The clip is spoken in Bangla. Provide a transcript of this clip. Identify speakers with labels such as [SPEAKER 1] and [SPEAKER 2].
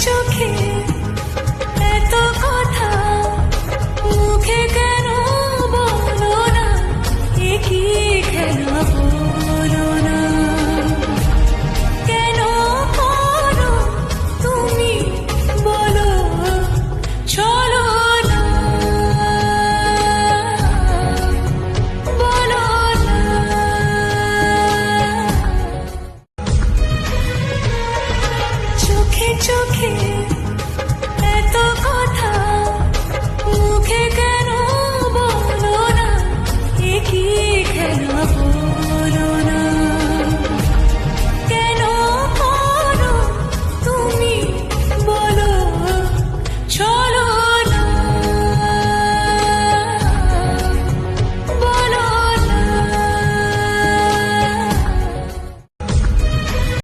[SPEAKER 1] চোখে এত কথা মুখে কেন বলো না, কি খেলা বলো না, কেন করো তুমি বলো, চলো না বলো না। চোখে চোখে